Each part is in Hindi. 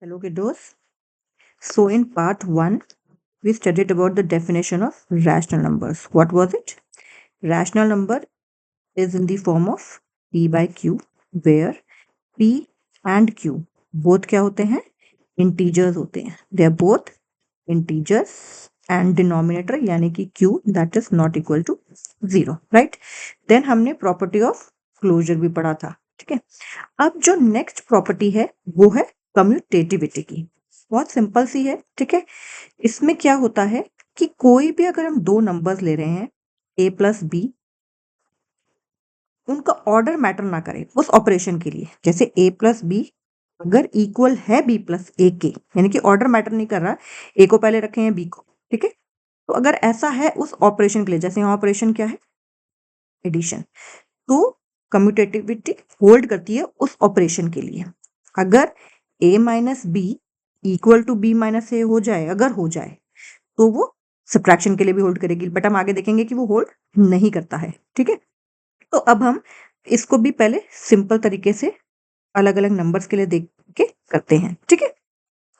Hello kiddos. So in part 1, we studied about the definition of rational numbers. What was it? Rational number is in the form of P by Q, where P and Q both क्या होते हैं? Integers होते हैं. They are both integers and denominator यानी कि Q that is not equal to 0, right? Then हमने property of closure भी पढ़ा था, ठीक है? अब जो नेक्स्ट प्रॉपर्टी है वो है कम्यूटेटिविटी की. बहुत सिंपल सी है, ठीक है. इसमें क्या होता है कि कोई भी अगर हम दो नंबर्स ले रहे हैं a प्लस बी, उनका ऑर्डर मैटर ना करे उस ऑपरेशन के लिए. जैसे a प्लस बी अगर इक्वल है b प्लस ए के, यानी कि ऑर्डर मैटर नहीं कर रहा, a को पहले रखे हैं b को, ठीक है. तो अगर ऐसा है उस ऑपरेशन के लिए, जैसे यहाँ ऑपरेशन क्या है, एडिशन, तो कम्यूटेटिविटी होल्ड करती है उस ऑपरेशन के लिए. अगर a minus B equal to B minus A हो जाए, अगर हो जाए, तो वो सब्ट्रैक्शन के लिए भी होल्ड करेगी, बट हम आगे देखेंगे कि वो होल्ड नहीं करता है, ठीक है. तो अब हम इसको भी पहले सिंपल तरीके से अलग अलग नंबर्स के लिए देख के करते हैं, ठीक है.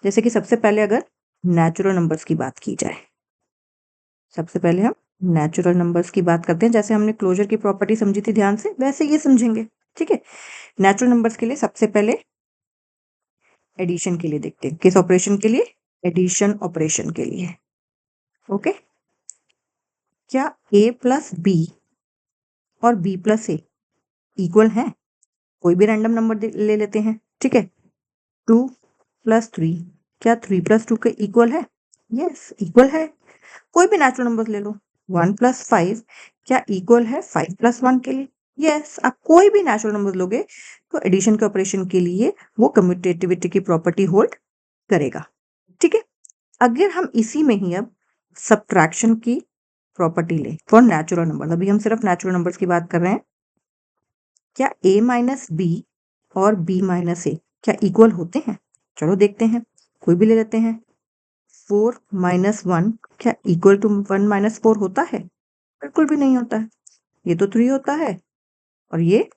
जैसे कि सबसे पहले अगर नेचुरल नंबर्स की बात की जाए, सबसे पहले हम नेचुरल नंबर्स की बात करते हैं. जैसे हमने क्लोजर की प्रॉपर्टी समझी थी ध्यान से, वैसे ये समझेंगे, ठीक है. नेचुरल नंबर्स के लिए सबसे पहले एडिशन के लिए देखते हैं. किस ऑपरेशन के लिए? एडिशन ऑपरेशन के लिए. ओके. क्या a प्लस बी और b प्लस ए इक्वल है? कोई भी रैंडम नंबर ले लेते हैं, ठीक है. 2 प्लस 3 क्या 3 प्लस 2 के इक्वल है? यस, इक्वल है. कोई भी नेचुरल नंबर ले लो. 1 प्लस 5 क्या इक्वल है 5 प्लस 1 के लिए? यस. आप कोई भी नेचुरल नंबर लोगे तो एडिशन के ऑपरेशन के लिए वो कम्यूटेटिविटी की प्रॉपर्टी होल्ड करेगा, ठीक है. अगर हम इसी में ही अब सब्ट्रैक्शन की प्रॉपर्टी ले फॉर नेचुरल नंबर, अभी हम सिर्फ नेचुरल नंबर्स की बात कर रहे हैं. क्या a माइनस बी और b माइनस ए क्या इक्वल होते हैं? चलो देखते हैं. कोई भी ले लेते हैं. 4 माइनस 1 क्या इक्वल टू 1 माइनस 4 होता है? बिल्कुल भी नहीं होता है. ये तो 3 होता है और ये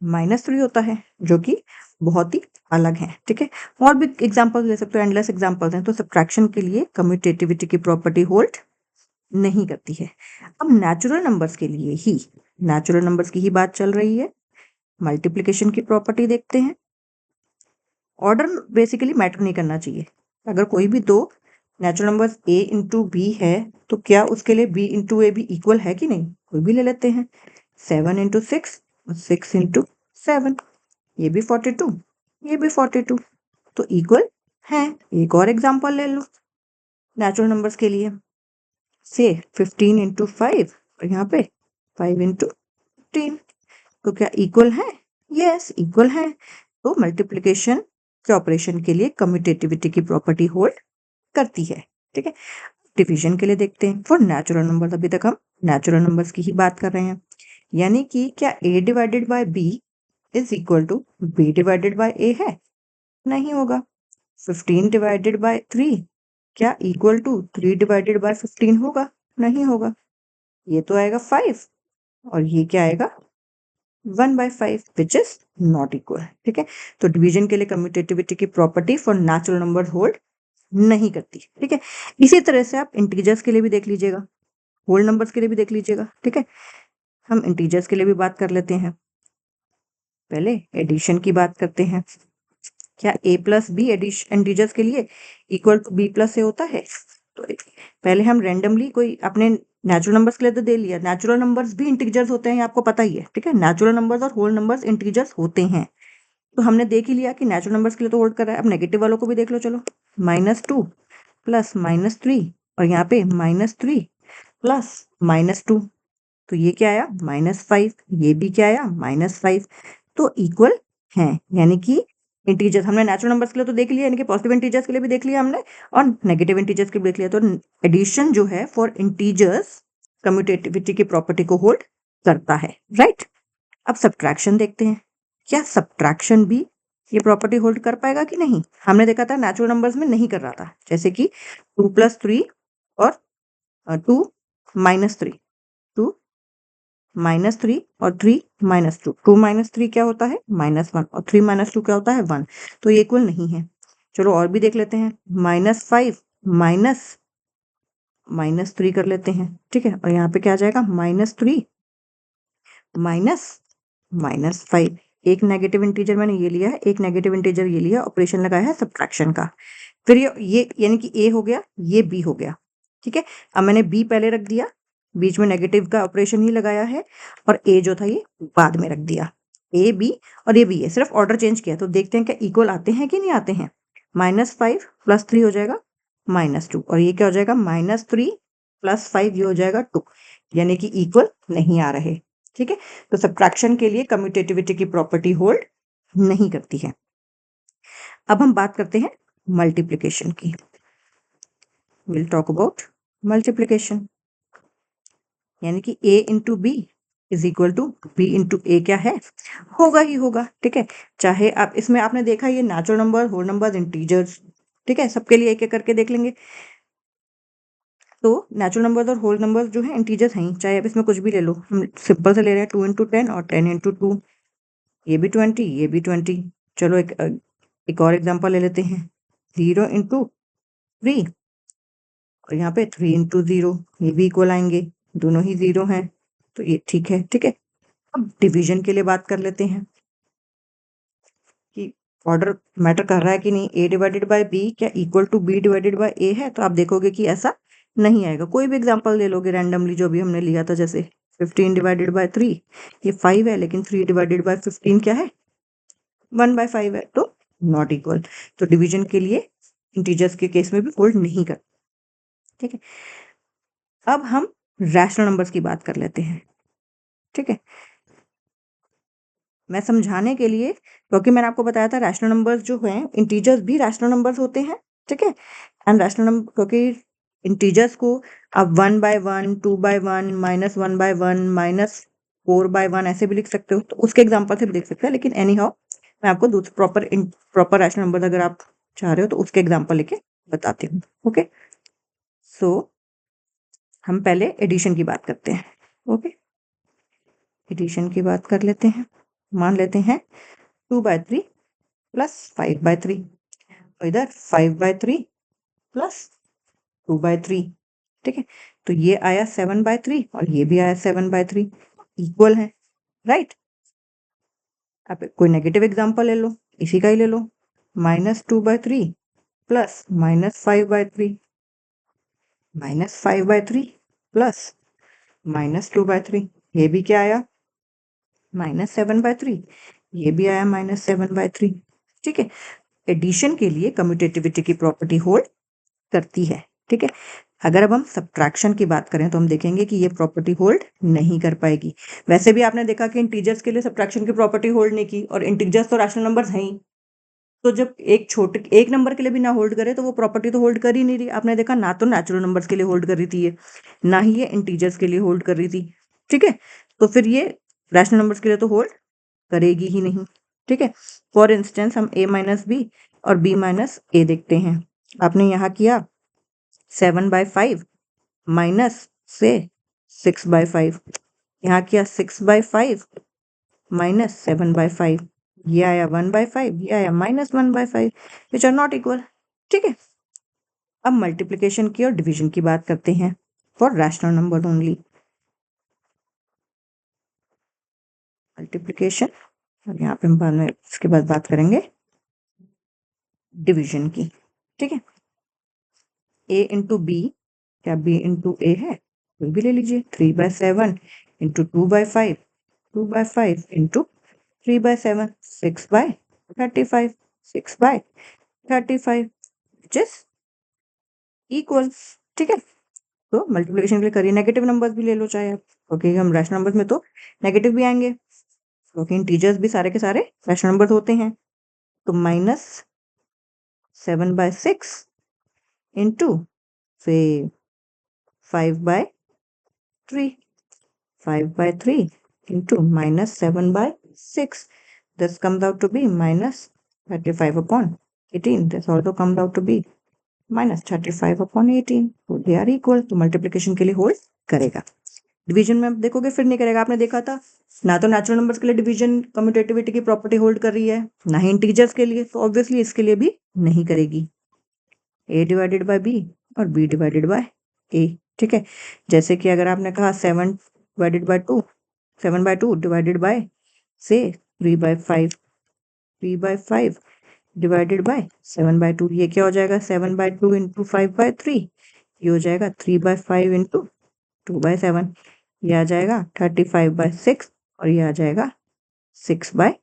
-3 होता है, जो कि बहुत ही अलग है, ठीक है. और भी एग्जांपल्स ले सकते हो, एंडलेस एग्जांपल्स हैं. तो सब्ट्रैक्शन के लिए कम्यूटेटिविटी की प्रॉपर्टी होल्ड नहीं करती है. अब नेचुरल नंबर्स के लिए ही, नेचुरल नंबर्स की ही बात चल रही है, मल्टीप्लिकेशन की प्रॉपर्टी देखते हैं. ऑर्डर बेसिकली मैटर नहीं करना चाहिए. अगर कोई भी दो natural numbers a into b है तो क्या उसके लिए b इंटू ए भी इक्वल है कि नहीं? कोई भी ले लेते हैं. 7 इंटू 6 और 6 इंटू 7, ये भी 42, ये भी 42, तो इक्वल है. एक और एग्जांपल ले लो नेचुरल नंबर्स के लिए. से 15 इंटू 5 और यहाँ पे 5 इंटू 15, तो क्या इक्वल है? यस, इक्वल है. तो मल्टीप्लिकेशन के ऑपरेशन के लिए कम्यूटेटिविटी की प्रॉपर्टी होल्ड करती है, ठीक है. डिवीजन के लिए देखते हैं फॉर नेचुरल नंबर्स. अभी तक हम नेचुरल नंबर्स की ही बात कर रहे हैं, यानी कि क्या a divided by b is equal to b divided by a है? नहीं होगा. 15 डिवाइडेड बाय 3 क्या इक्वल टू 3 डिवाइडेड बाय 15 होगा? नहीं होगा. ये तो आएगा 5 और ये क्या आएगा 1/5, विच इज नॉट इक्वल, ठीक है. तो डिवीजन के लिए कम्यूटेटिविटी की property for natural number hold नहीं करती, ठीक है. इसी तरह से आप इंटीजर्स के लिए भी देख लीजिएगा, होल नंबर्स के लिए भी देख लीजिएगा, ठीक है. हम इंटीजर्स के लिए भी बात कर लेते हैं. पहले एडिशन की बात करते हैं. क्या a प्लस बी इंटीजर्स के लिए इक्वल टू b प्लस ए होता है? तो पहले हम रैंडमली कोई अपने नेचुरल नंबर्स के लिए तो दे लिया. नेचुरल नंबर्स भी इंटीजर्स होते हैं, आपको पता ही है, ठीक है. नेचुरल नंबर्स और होल नंबर्स इंटीजर्स होते हैं. तो हमने देख ही लिया कि नेचुरल नंबर्स के लिए तो होल्ड कर रहा है. अब नेगेटिव वालों को भी देख लो. चलो, -2 प्लस -3 और यहाँ पे -3 प्लस -2, तो ये क्या आया -5, ये भी क्या आया -5, तो इक्वल है. यानी कि इंटीजर्स हमने नेचुरल नंबर्स के लिए तो देख लिया, यानी कि पॉजिटिव इंटीजर्स के लिए भी देख लिया हमने और नेगेटिव इंटीजर्स के लिए देख लिया. तो एडिशन जो है फॉर इंटीजर्स कम्यूटेटिविटी की प्रॉपर्टी को होल्ड करता है, राइट. अब सब्ट्रैक्शन देखते हैं. क्या सब्ट्रैक्शन भी ये प्रॉपर्टी होल्ड कर पाएगा कि नहीं? हमने देखा था नेचुरल नंबर्स में नहीं कर रहा था, जैसे कि 2 प्लस 3 और 2 माइनस 3, 2 -3 और 3 -2. 2 - 3 क्या होता है? -1 और 3 - 2 क्या होता है? 1. तो ये इक्वल नहीं है. चलो और भी देख लेते हैं, -5 -3 कर लेते हैं, ठीक है। और यहाँ पे क्या आ जाएगा, -3 -5। एक नेगेटिव इंटीजर मैंने ये लिया है, एक नेगेटिव इंटीजर ये लिया, ऑपरेशन लगाया है सब्ट्रैक्शन का। फिर ये यानी कि ए हो गया, ये बी हो गया, ठीक है। अब मैंने बी पहले रख दिया, बीच में नेगेटिव का ऑपरेशन ही लगाया है, और ए जो था ये बाद में रख दिया। ए बी और ये बी है, सिर्फ ऑर्डर चेंज किया। तो देखते हैं क्या इक्वल आते हैं कि नहीं आते हैं। -5 + 3 हो जाएगा -2, और ये क्या हो जाएगा, -3 + 5 ये हो जाएगा 2, यानी कि इक्वल नहीं आ रहे, ठीक है। तो सब्ट्रैक्शन के लिए कम्यूटेटिविटी की प्रॉपर्टी होल्ड नहीं करती है। अब हम बात करते हैं मल्टीप्लिकेशन की। विल टॉक अबाउट मल्टीप्लिकेशन, यानी कि a into B is equal to b into A क्या है, होगा ही होगा, ठीक है। चाहे आप इसमें आपने देखा ये natural number, whole number, integers, ठीक है, सबके लिए एक एक करके देख लेंगे। तो नेचुरल नंबर और होल नंबर जो है इंटीजर्स हैं, चाहे आप इसमें कुछ भी ले लो। हम सिंपल से ले रहे हैं 2 × 10 और 10 × 2, ये भी 20, ये भी 20। चलो एक और एग्जांपल ले लेते हैं, 0 × 3 और यहाँ पे 3 × 0, ये भी इक्वल आएंगे, दोनों ही 0 हैं, तो ये ठीक है, ठीक है। अब डिवीजन के लिए बात कर लेते हैं कि ऑर्डर मैटर कर रहा है कि नहीं। a डिवाइडेड बाय b क्या equal to b divided by a है, तो आप देखोगे कि ऐसा नहीं आएगा। कोई भी एग्जांपल ले लोगे रैंडमली, जो भी हमने लिया था, जैसे 15 डिवाइडेड बाय 3, ये 5 है, लेकिन 3 डिवाइडेड बाय 15 क्या है, 1/5 है, तो नॉट इक्वल। तो डिवीजन के लिए इंटीजर्स के केस में भी होल्ड नहीं कर, ठीक है। अब हम रैशनल नंबर्स की बात कर लेते हैं, ठीक है। मैं समझाने के लिए, क्योंकि मैंने आपको बताया था रैशनल नंबर्स जो हैं, इंटीजर्स भी रैशनल नंबर्स होते हैं, ठीक है। एंड रैशनल नंबर, क्योंकि इंटीजर्स को आप 1/1, 2/1, -1/1, -4/1 ऐसे भी लिख सकते हो, तो उसके एग्जांपल से भी लिख सकते हैं। लेकिन एनी हाउ मैं आपको प्रॉपर रैशनल नंबर अगर आप चाह रहे हो तो उसके एग्जाम्पल लेके बताती हूँ, ओके। सो हम पहले एडिशन की बात करते हैं, ओके। एडिशन की बात कर लेते हैं, मान लेते हैं 2/3 + 5/3, और इधर 5/3 + 2/3, ठीक है। तो ये आया 7/3 और ये भी आया 7/3, इक्वल है, राइट। आप कोई नेगेटिव एग्जांपल ले लो, इसी का ही ले लो, -2/3 + -5/3, -5/3 + -2/3, ये भी क्या आया, -7/3, ये भी आया -7/3, ठीक है। एडिशन के लिए कम्यूटेटिविटी की प्रॉपर्टी होल्ड करती है, ठीक है। अगर अब हम सब्ट्रैक्शन की बात करें तो हम देखेंगे कि ये प्रॉपर्टी होल्ड नहीं कर पाएगी। वैसे भी आपने देखा कि इंटीजर्स के लिए सब्ट्रैक्शन की प्रॉपर्टी होल्ड नहीं की, और इंटीजर्स तो रैशनल नंबर्स हैं ही, तो जब एक नंबर के लिए भी ना होल्ड करे तो वो प्रॉपर्टी तो होल्ड कर ही नहीं रही। आपने देखा ना तो नेचुरल नंबर्स के लिए होल्ड कर रही थी ये, ना ही ये इंटीजर्स के लिए होल्ड कर रही थी, ठीक है। तो फिर ये रैशनल नंबर्स के लिए तो होल्ड करेगी ही नहीं, ठीक है। फॉर इंस्टेंस हम a - b और b - a देखते हैं। आपने यहाँ किया 7/5 माइनस से 6/5, यहाँ किया 6/5 माइनस 7/5, ये आया 1/5, ये आया -1/5, विच आर नॉट इक्वल, ठीक है। अब मल्टीप्लिकेशन की और डिवीजन की बात करते हैं for rational number only. Multiplication, और यहाँ पे हम बाद में इसके बाद बात करेंगे डिवीजन की, ठीक है। a इंटू बी क्या b इंटू ए है, कोई भी ले लीजिए, 3/7 into 2/5, 2/5 into 3/7, 6/35, 6/35, which is equal, ठीक है। तो मल्टीप्लिकेशन के लिए करिए, नेगेटिव नंबर्स भी ले लो चाहे आप, क्योंकि हम रैशनल नंबर्स में तो नेगेटिव भी आएंगे, क्योंकि इंटीजर्स भी सारे के सारे रैशनल नंबर्स होते हैं। तो -7/6 इंटू से 5/3, 5/3 into -7/6. This comes out to be -35/18. This also comes out to be -35/18. So they are equal. तो मल्टीप्लिकेशन के लिए होल्ड करेगा, डिवीजन में आप देखोगे फिर नहीं करेगा। आपने देखा था ना तो नेचुरल नंबर्स के लिए डिवीजन कम्यूटेटिविटी की प्रॉपर्टी होल्ड कर रही है, ना ही इंटीजर्स के लिए, तो ऑब्वियसली इसके लिए भी नहीं करेगी, a डिवाइडेड बाय b और b डिवाइडेड बाय a, ठीक है। जैसे कि अगर आपने कहा 7 divided by 2, 7 by 2 divided by से 3 by 5, 3 by 5 divided by 7 by 2, ये क्या हो जाएगा 7 बाय 2 इंटू 5 बाय 3, ये हो जाएगा 3 बाय 5 इंटू 2 बाय 7, ये आ जाएगा 35 बाय 6 और ये आ जाएगा 6 बाय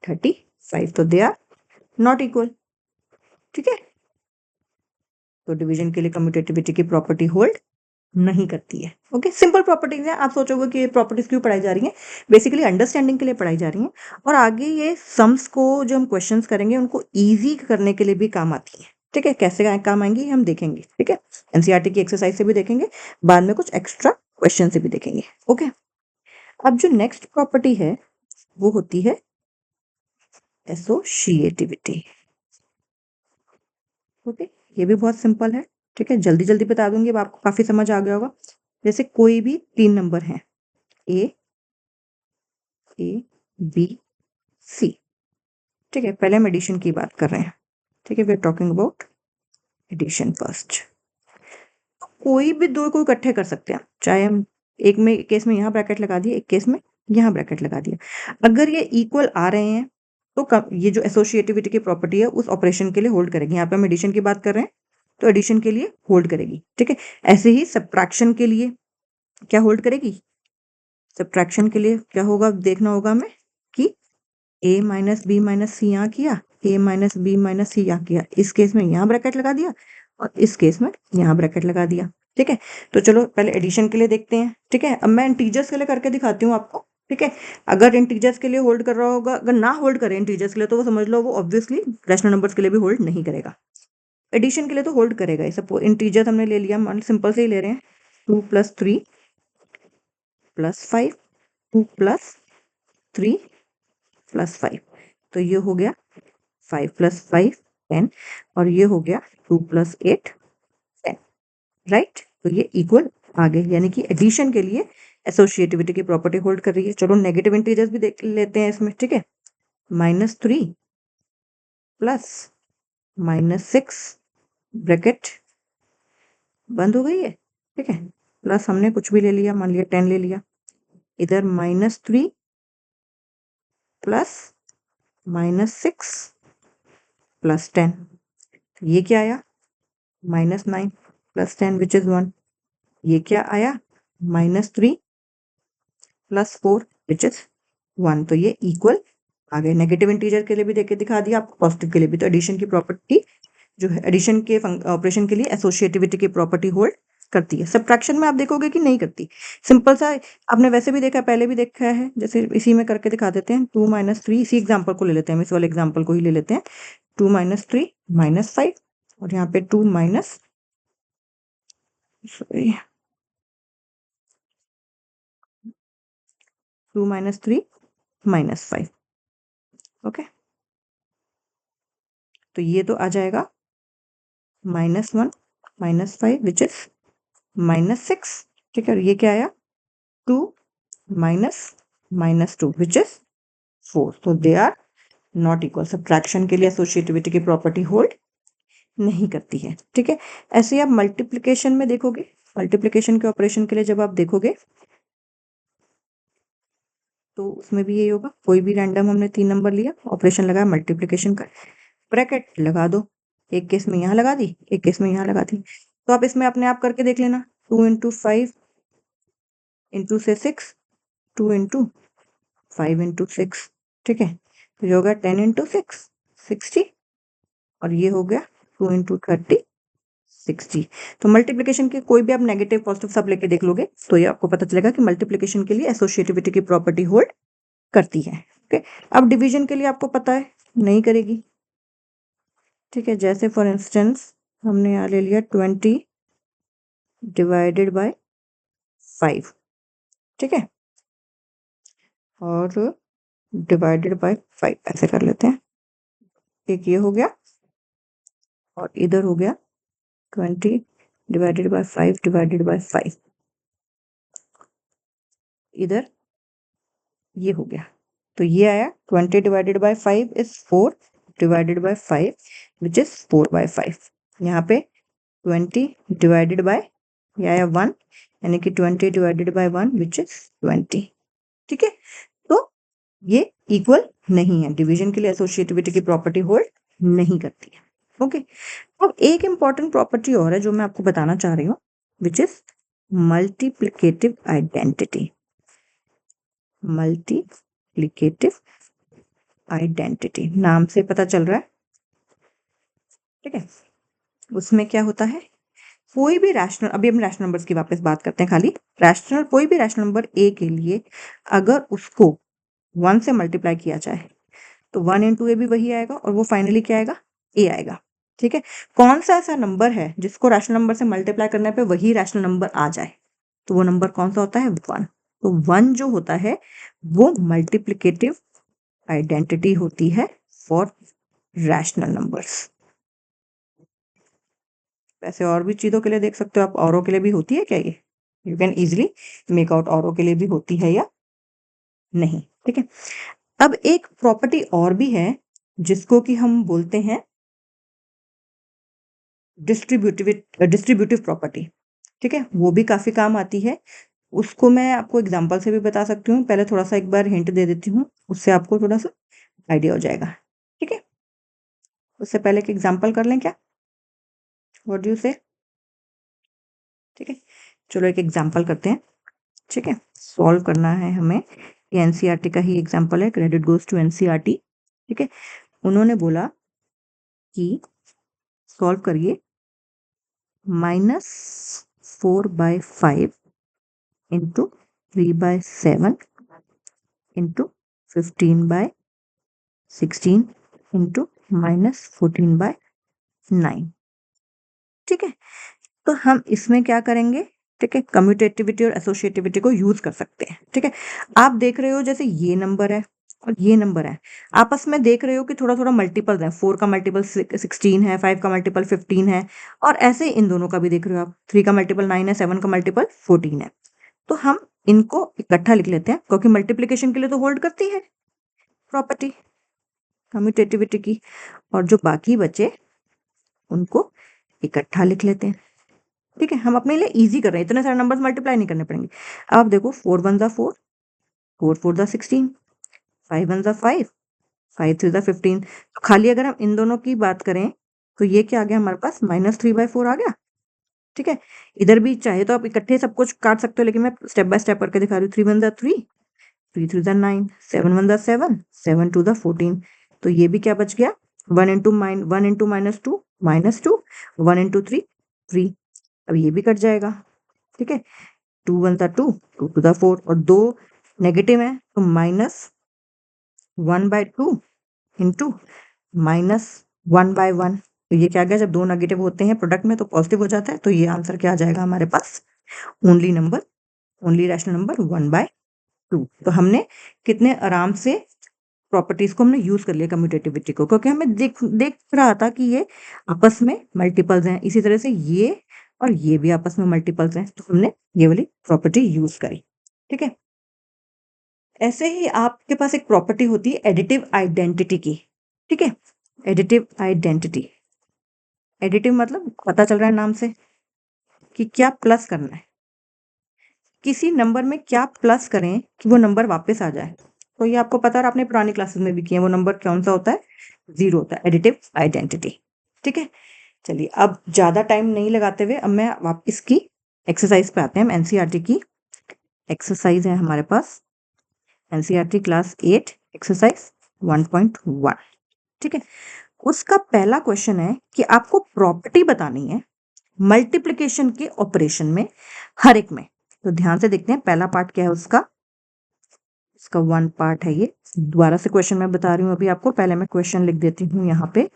35, तो दे आर नॉट इक्वल, ठीक है। तो डिवीजन के लिए कम्यूटेटिविटी की प्रॉपर्टी होल्ड नहीं करती है। ओके, सिंपल प्रॉपर्टीज है। आप सोचोगे कि ये प्रॉपर्टीज क्यों पढ़ाई जा रही हैं, बेसिकली अंडरस्टैंडिंग के लिए पढ़ाई जा रही हैं, और आगे ये सम्स को जो हम क्वेश्चंस करेंगे उनको इजी करने के लिए भी काम आती है, ठीक है। कैसे काम आएंगी हम देखेंगे, ठीक है। एनसीईआरटी की एक्सरसाइज से भी देखेंगे, बाद में कुछ एक्स्ट्रा क्वेश्चन से भी देखेंगे। ओके, अब जो नेक्स्ट प्रॉपर्टी है वो होती है एसोशिएटिविटी। ओके, ये भी बहुत सिंपल है, ठीक है। जल्दी जल्दी बता दूंगी, अब आपको काफी समझ आ गया होगा। जैसे कोई भी 3 नंबर है, ए बी सी, ठीक है। पहले हम एडिशन की बात कर रहे हैं, ठीक है। We are talking about addition first. कोई भी दो को इकट्ठे कर सकते हैं, चाहे हम एक में केस में यहाँ ब्रैकेट लगा दिए, एक केस में यहाँ ब्रैकेट लगा दिया। अगर ये इक्वल आ रहे हैं तो ये जो एसोसिएटिविटी की प्रॉपर्टी है उस ऑपरेशन के लिए होल्ड करेगी। यहाँ पे हम एडिशन की बात कर रहे हैं तो एडिशन के लिए होल्ड करेगी, ठीक है। ऐसे ही सब्ट्रैक्शन के लिए क्या होल्ड करेगी, सब्ट्रैक्शन के लिए क्या होगा देखना होगा हमें कि a माइनस बी माइनस सी यहाँ किया, a माइनस बी माइनस सी यहाँ किया, इस केस में यहाँ ब्रैकेट लगा दिया और इस केस में यहाँ ब्रैकेट लगा दिया, ठीक है। तो चलो पहले एडिशन के लिए देखते हैं, ठीक है। अब मैं इंटीजर्स के लिए करके दिखाती हूँ आपको, ठीक है। अगर इंटीजर्स के लिए होल्ड कर रहा होगा, अगर ना होल्ड करे इंटीजर्स के लिए तो वो समझ लो वो ऑब्वियसली रैशनल नंबर्स के लिए भी होल्ड नहीं करेगा। एडिशन के लिए तो होल्ड करेगा। सपोज इंटीजर्स हमने ले लिया, मान सिंपल से ही ले रहे हैं, 2 + 3 + 5, 2 + 3 + 5, तो ये हो गया 5 + 5 10, और ये हो गया 2 + 8 10, राइट। तो ये इक्वल आ गए, यानी कि एडिशन के लिए एसोसिएटिविटी की प्रॉपर्टी होल्ड कर रही है। चलो नेगेटिव इंटीजर्स भी देख लेते हैं इसमें, ठीक है। -3 + -6 ब्रैकेट बंद हो गई है, ठीक है। प्लस हमने कुछ भी ले लिया, मान लिया 10 ले लिया, इधर -3 + -6 + 10, ये क्या आया -9 + 10 विच इज 1, ये क्या आया -3 + 4 विच इज 1, तो ये इक्वल आ गए। नेगेटिव इंटीजर के लिए भी देके दिखा दिया आपको, पॉजिटिव के लिए भी। तो एडिशन की प्रॉपर्टी जो है, एडिशन के ऑपरेशन के लिए एसोसिएटिविटी की प्रॉपर्टी होल्ड करती है। सब्ट्रैक्शन में आप देखोगे कि नहीं करती। सिंपल सा आपने वैसे भी देखा, पहले भी देखा है, जैसे इसी में करके दिखा देते हैं। 2 - 3, इसी एग्जांपल को ले लेते हैं, इस वाले एग्जांपल को ही ले लेते हैं। 2 - 3 -5, और यहाँ पे 2 माइनस, सॉरी, 2 - 3 -5, ओके। तो ये तो आ जाएगा -1 -5 विच इज -6, ठीक है। और ये क्या आया 2 -2 विच इज 4, तो they are not equal. Subtraction के लिए एसोसिएटिविटी की प्रॉपर्टी होल्ड नहीं करती है, ठीक है। ऐसे ही आप मल्टीप्लिकेशन में देखोगे, मल्टीप्लिकेशन के ऑपरेशन के लिए जब आप देखोगे तो उसमें भी यही होगा। कोई भी रैंडम हमने 3 नंबर लिया, ऑपरेशन लगाया मल्टीप्लिकेशन का, ब्रैकेट लगा दो, एक केस में यहाँ लगा दी, एक केस में यहाँ लगा दी। तो आप इसमें अपने आप करके देख लेना, 2 × 5 × से 6, 2 × 5 × 6, ठीक है। तो ये होगा 10 × 6 60, और ये हो गया 2 × 30 60। तो मल्टीप्लिकेशन के कोई भी आप नेगेटिव पॉजिटिव सब लेके देख लोगे तो ये आपको पता चलेगा कि मल्टीप्लिकेशन के लिए एसोसिएटिविटी की प्रॉपर्टी होल्ड करती है, ओके। अब डिवीजन के लिए आपको पता है नहीं करेगी, ठीक है। जैसे फॉर इंस्टेंस हमने यहाँ ले लिया 20 डिवाइडेड बाय 5, ठीक है, और डिवाइडेड बाय 5 ऐसे कर लेते हैं। एक ये हो गया और इधर हो गया 20 डिवाइडेड बाय 5 डिवाइडेड बाय 5, इधर ये हो गया। तो ये आया 20 divided by 5 is 4, divided by 5 which is 4/5। यहाँ पे 20 डिवाइडेड बाय या 1 यानी कि 20 डिवाइडेड बाय 1 विच इज 20। ठीक है, तो ये इक्वल नहीं है, डिवीजन के लिए एसोसिएटिविटी की प्रॉपर्टी होल्ड नहीं करती है। ओके, अब एक इंपॉर्टेंट प्रॉपर्टी और है जो मैं आपको बताना चाह रही हूँ, which is multiplicative identity. Multiplicative identity नाम से पता चल रहा है। ठीक है, उसमें क्या होता है, कोई भी रैशनल, अभी हम रैशनल नंबर्स की वापस बात करते हैं, खाली रैशनल, कोई भी रैशनल नंबर ए के लिए अगर उसको 1 से मल्टीप्लाई किया जाए तो 1 इंटू ए भी वही आएगा और वो फाइनली क्या आएगा, ए आएगा। ठीक है, कौन सा ऐसा नंबर है जिसको रैशनल नंबर से मल्टीप्लाई करने पे वही रैशनल नंबर आ जाए, तो वो नंबर कौन सा होता है, 1। तो 1 जो होता है वो मल्टीप्लिकेटिव आइडेंटिटी होती है फॉर रैशनल नंबर्स। वैसे और भी चीजों के लिए देख सकते हो आप, औरों के लिए भी होती है क्या ये, you can easily make out औरों के लिए भी होती है या नहीं। ठीक है, अब एक प्रॉपर्टी और भी है जिसको कि हम बोलते हैं डिस्ट्रीब्यूटिव प्रॉपर्टी। ठीक है, वो भी काफी काम आती है, उसको मैं आपको एग्जांपल से भी बता सकती हूँ। पहले थोड़ा सा एक बार हिंट दे देती हूँ, उससे आपको थोड़ा सा आइडिया हो जाएगा। ठीक है, उससे पहले एक एग्जांपल कर लें क्या, व्हाट डू यू से। ठीक है, चलो एक एग्जांपल करते हैं। ठीक है, सॉल्व करना है हमें, ये एनसीईआरटी का ही एग्जांपल है, क्रेडिट गोज टू एनसीईआरटी। ठीक है, उन्होंने बोला कि सॉल्व करिए -4/5 इंटू 3/7 इंटू 15/16 इंटू -14/9। ठीक है, तो हम इसमें क्या करेंगे, ठीक है, कम्यूटेटिविटी और एसोसिएटिविटी को यूज कर सकते हैं। ठीक है, आप देख रहे हो जैसे ये नंबर है और ये नंबर है, आपस में देख रहे हो कि थोड़ा थोड़ा मल्टीपल्स है, 4 का मल्टीपल 16 है, 5 का मल्टीपल 15 है, और ऐसे इन दोनों का भी देख रहे हो आप, 3 का मल्टीपल 9 है, 7 का मल्टीपल 14 है। तो हम इनको इकट्ठा लिख लेते हैं क्योंकि मल्टीप्लीकेशन के लिए तो होल्ड करती है प्रॉपर्टी कम्यूटेटिविटी की, और जो बाकी बचे उनको इकट्ठा लिख लेते हैं। ठीक है, हम अपने लिए इजी कर रहे हैं, इतने सारे नंबर्स मल्टीप्लाई नहीं करने पड़ेंगे। अब देखो 4 1 4, 4 4 16, 5 1 5, 5 3 15। तो खाली अगर हम इन दोनों की बात करें तो ये क्या आ गया हमारे पास, -3/4 आ गया। ठीक है, इधर भी चाहे तो आप इकट्ठे सब कुछ काट सकते हो, लेकिन मैं स्टेप बाय स्टेप करके दिखा रही हूँ। 3 1 3, 3 3 9, 7 1 7, 7 2 14। तो ये भी क्या बच गया, 1 इंटू -2 -2, 1 इंटू 3 3। अब ये भी कट जाएगा। ठीक है, 2 1 2, 2 2 4, और 2 नेगेटिव है तो -1/2 इंटू -1/1। तो ये क्या गया, जब दो नेगेटिव होते हैं प्रोडक्ट में तो पॉजिटिव हो जाता है, तो ये आंसर क्या आ जाएगा हमारे पास, ओनली रैशनल नंबर 1/2। तो हमने कितने आराम से प्रॉपर्टीज को हमने यूज कर लिया कम्यूटेटिविटी को, क्योंकि हमें देख रहा था कि ये आपस में मल्टीपल्स हैं, इसी तरह से ये और ये भी आपस में मल्टीपल्स हैं, तो हमने ये वाली प्रॉपर्टी यूज करी। ठीक है, ऐसे ही आपके पास एक प्रॉपर्टी होती है एडिटिव आइडेंटिटी की। ठीक है, एडिटिव आइडेंटिटी, एडिटिव मतलब पता चल रहा है नाम से कि क्या प्लस करना है, किसी नंबर में क्या प्लस करें कि वो नंबर वापस आ जाए। तो ये आपको पता है, आपने पुरानी क्लासेस में भी किया, वो नंबर कौन सा होता है, 0 होता है, एडिटिव आइडेंटिटी। ठीक है, चलिए अब ज्यादा टाइम नहीं लगाते हुए अब मैं वापस की एक्सरसाइज पे आते हैं। हम एनसीईआरटी की एक्सरसाइज है हमारे पास, एनसीईआरटी क्लास 8 एक्सरसाइज 1.1। ठीक है, उसका पहला क्वेश्चन है कि आपको प्रॉपर्टी बतानी है मल्टीप्लिकेशन के ऑपरेशन में हर एक में। तो ध्यान से देखते हैं पहला पार्ट क्या है उसका, इसका 1 पार्ट है ये। दोबारा से क्वेश्चन मैं बता रही हूँ अभी आपको, पहले मैं क्वेश्चन लिख देती हूँ यहाँ पे।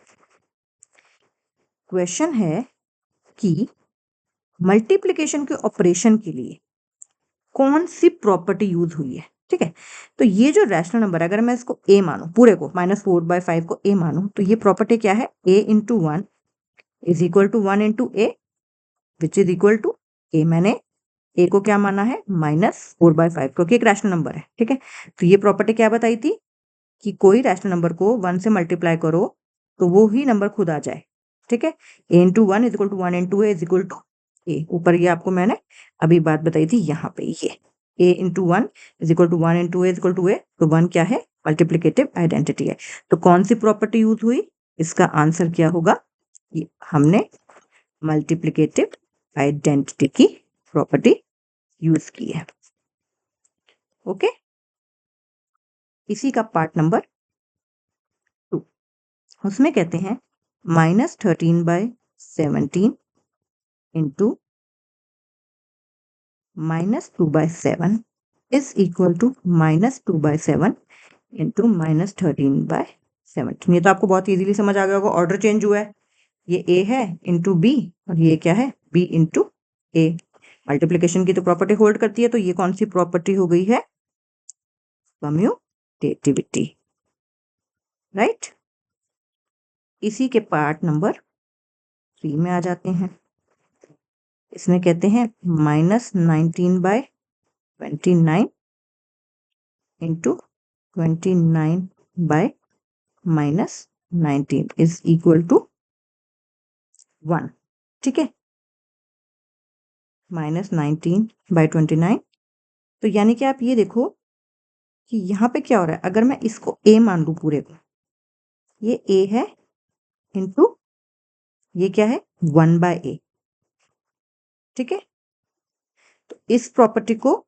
क्वेश्चन है कि मल्टीप्लिकेशन के ऑपरेशन के लिए कौन सी प्रॉपर्टी यूज हुई है। ठीक है, तो ये जो रैशनल नंबर है, अगर मैं इसको a मानूं, पूरे को -4/5 को a मानूं, तो ये प्रॉपर्टी क्या है, a into 1 is equal to 1 into a which is equal to a। मैंने a को क्या माना है, -4/5, क्योंकि एक रैशनल नंबर है। ठीक है, तो ये प्रॉपर्टी क्या बताई थी कि कोई रैशनल नंबर को 1 से मल्टीप्लाई करो तो वो ही नंबर खुद आ जाए, ठीक है। a into 1 is equal to 1 into A is equal to A. ऊपर ये आपको मैंने अभी बात बताई थी यहाँ पे, ये a into 1 is equal to 1 into A is equal to A. तो 1 क्या है, मल्टीप्लिकेटिव आइडेंटिटी है। तो कौन सी प्रॉपर्टी यूज हुई, इसका आंसर क्या होगा, हमने मल्टीप्लिकेटिव आइडेंटिटी की प्रॉपर्टी यूज की है। ओके, इसी का पार्ट नंबर 2, उसमें कहते हैं -13/17 into -2/7 is equal to -2/7 into -13/17। ये तो आपको बहुत इजीली समझ आ गया होगा, ऑर्डर चेंज हुआ है। ये a है इंटू बी, और ये क्या है, b इंटू ए। मल्टीप्लीकेशन की तो प्रॉपर्टी होल्ड करती है, तो ये कौन सी प्रॉपर्टी हो गई है, कम्यूटेटिविटी, राइट। इसी के पार्ट नंबर 3 में आ जाते हैं। इसमें कहते हैं -19/29 इंटू 29/-19 इज इक्वल टू 1, ठीक है। -19/29, तो यानी कि आप ये देखो कि यहाँ पे क्या हो रहा है, अगर मैं इसको a मान लूं पूरे को, ये a है इंटू ये क्या है 1/a, ठीक है। तो इस प्रॉपर्टी को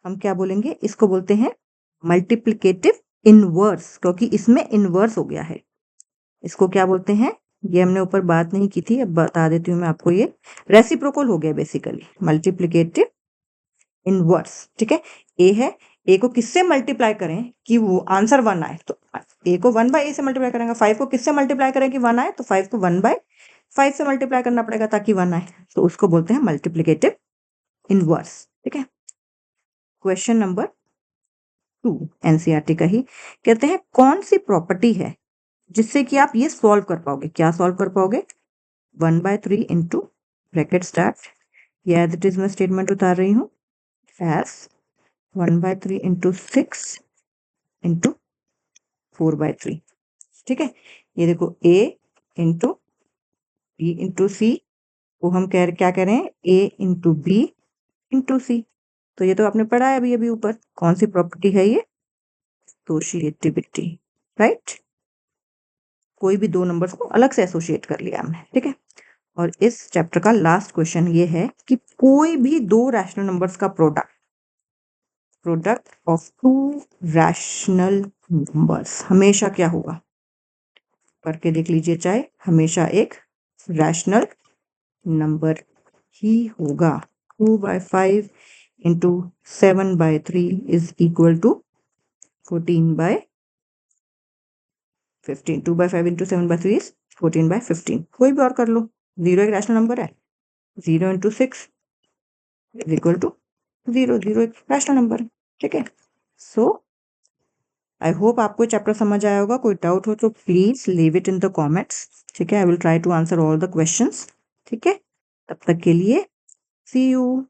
हम क्या बोलेंगे, इसको बोलते हैं मल्टीप्लिकेटिव इनवर्स, क्योंकि इसमें इनवर्स हो गया है। इसको क्या बोलते हैं, ये हमने ऊपर बात नहीं की थी, अब बता देती हूँ मैं आपको। ये रेसिप्रोकल हो गया बेसिकली, मल्टीप्लिकेटिव इनवर्स, ठीक है। ए है, ए को किससे मल्टीप्लाई करें कि वो आंसर 1 आए, तो ए को 1/a से मल्टीप्लाई करेंगे। 5 को किससे मल्टीप्लाई करें कि 1 आए, तो 5 को 1/5 से मल्टीप्लाई करना पड़ेगा ताकि 1 आए, तो उसको बोलते हैं मल्टीप्लिकेटिव इनवर्स, ठीक है। क्वेश्चन नंबर 2 एनसीईआरटी का ही, कहते हैं कौन सी प्रॉपर्टी है जिससे कि आप ये सॉल्व कर पाओगे। क्या सॉल्व कर पाओगे, 1/3 इंटू ब्रैकेट स्टार्ट, या एज इट इज मैं स्टेटमेंट उतार रही हूँ, एज 1/3 इंटू 6 इंटू 4/3, ठीक है। ये देखो a इंटू बी इंटू सी को हम क्या कह रहे हैं, a इंटू बी इंटू सी। तो ये तो आपने पढ़ा है अभी अभी ऊपर, कौन सी प्रॉपर्टी है ये, एसोसिएटिविटी, राइट। कोई भी दो नंबर्स को अलग से एसोसिएट कर लिया हमने, ठीक है। और इस चैप्टर का लास्ट क्वेश्चन ये है कि कोई भी दो रैशनल नंबर्स का प्रोडक्ट ऑफ 2 रैशनल नंबर्स हमेशा क्या होगा, करके देख लीजिए चाहे, हमेशा एक रैशनल नंबर ही होगा। 2/5 into 7/3 is equal to 14/15। 2/5 into 7/3 is 14/15। कोई भी और कर लो, 0 एक रैशनल नंबर है, 0 इंटू 6 इज इक्वल टू 0, 0 एक रैशनल नंबर है, ठीक है। सो आई होप आपको चैप्टर समझ आया होगा। कोई डाउट हो तो please leave it in the comments, ठीक है। I will try to answer all the questions, ठीक है। तब तक के लिए सी यू,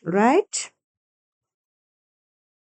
राइट।